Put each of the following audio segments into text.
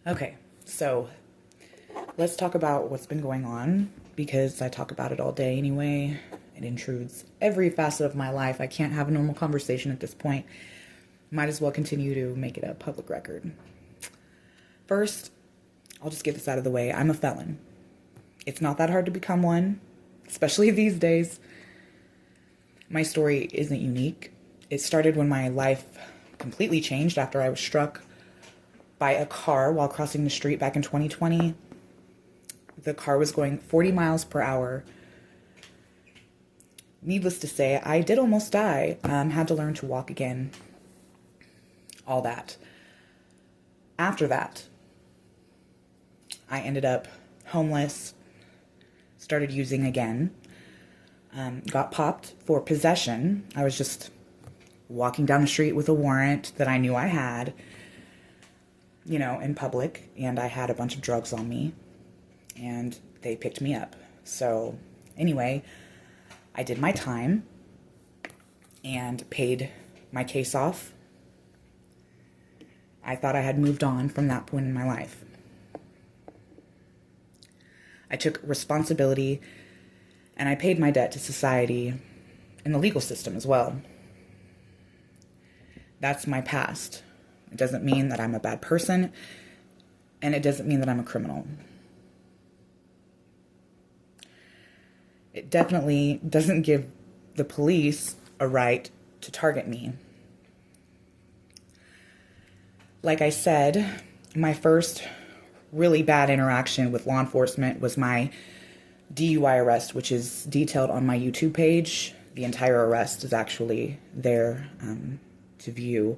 Okay, so let's talk about what's been going on because I talk about it all day anyway. It intrudes every facet of my life. I can't have a normal conversation at this point. Might as well continue to make it a public record. First, I'll just get this out of the way. I'm a felon. It's not that hard to become one, especially these days. My story isn't unique. It started when my life completely changed after I was struck by a car while crossing the street back in 2020. The car was going 40 miles per hour. Needless to say, I did almost die. Had to learn to walk again. All that. After that, I ended up homeless, started using again, got popped for possession. I was just walking down the street with a warrant that I knew I had, in public, and I had a bunch of drugs on me, and they picked me up. So anyway, I did my time and paid my case off. I thought I had moved on from that point in my life. I took responsibility and I paid my debt to society and the legal system as well. That's my past. It doesn't mean that I'm a bad person, and it doesn't mean that I'm a criminal. It definitely doesn't give the police a right to target me. Like I said, my first really bad interaction with law enforcement was my DUI arrest, which is detailed on my YouTube page. The entire arrest is actually there to view.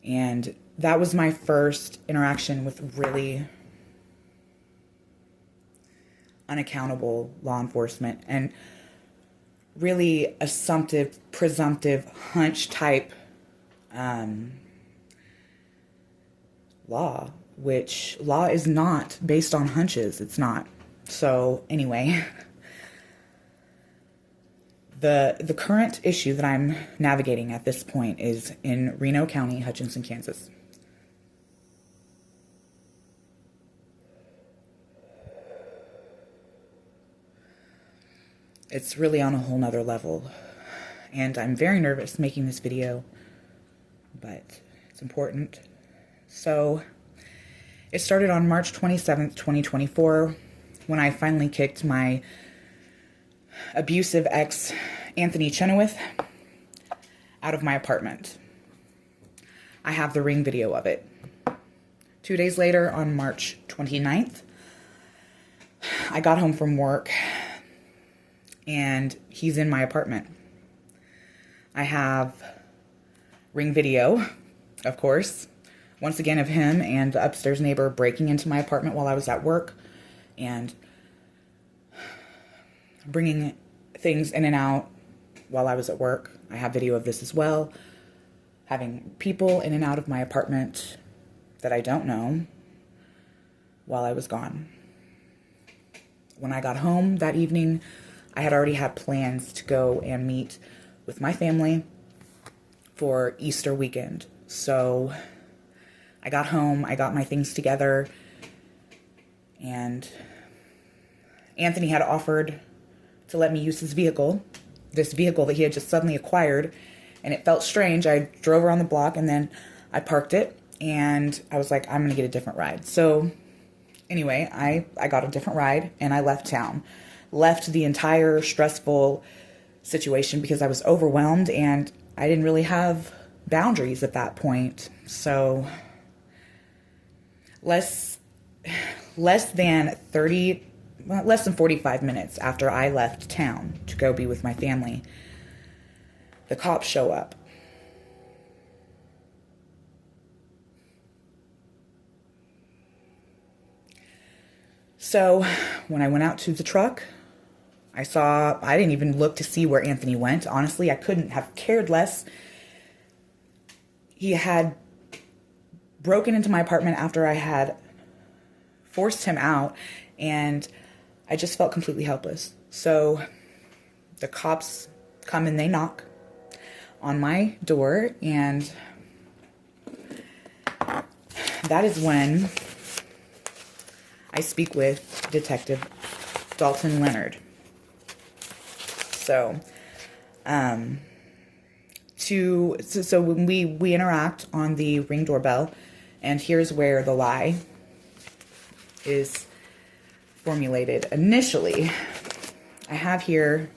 And that was my first interaction with really unaccountable law enforcement and really assumptive, presumptive, hunch type law, which law is not based on hunches. It's not. So anyway, the current issue that I'm navigating at this point is in Reno County, Hutchinson, Kansas. It's really on a whole nother level, and I'm very nervous making this video, but it's important. So it started on March 27th, 2024, when I finally kicked my abusive ex, Anthony Chenoweth, out of my apartment. I have the ring video of it. 2 days later, on March 29th, I got home from work, and he's in my apartment. I have ring video, of course, once again of him and the upstairs neighbor breaking into my apartment while I was at work and bringing things in and out while I was at work. I have video of this as well. Having people in and out of my apartment that I don't know while I was gone. When I got home that evening, I had already had plans to go and meet with my family for Easter weekend. So I got home, I got my things together, and Anthony had offered to let me use his vehicle, this vehicle that he had just suddenly acquired, and it felt strange. I drove around the block, and then I parked it, and I was like, I'm going to get a different ride. So anyway, I got a different ride, and I left town. Left the entire stressful situation because I was overwhelmed, and I didn't really have boundaries at that point. So less than 45 minutes after I left town to go be with my family, the cops show up. So when I went out to the truck, I didn't even look to see where Anthony went. Honestly, I couldn't have cared less. He had broken into my apartment after I had forced him out, and I just felt completely helpless. So the cops come and they knock on my door, and that is when I speak with Detective Dalton Leonard. So, so when we interact on the Ring doorbell, and here's where the lie is formulated. Initially, I have here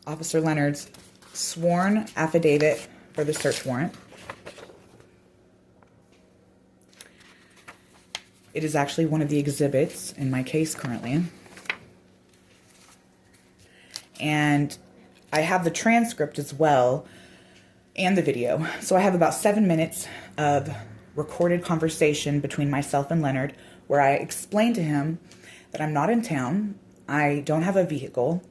Officer Leonard's sworn affidavit for the search warrant. It is actually one of the exhibits in my case currently. And I have the transcript as well and the video. So I have about 7 minutes of recorded conversation between myself and Leonard where I explain to him that I'm not in town, I don't have a vehicle,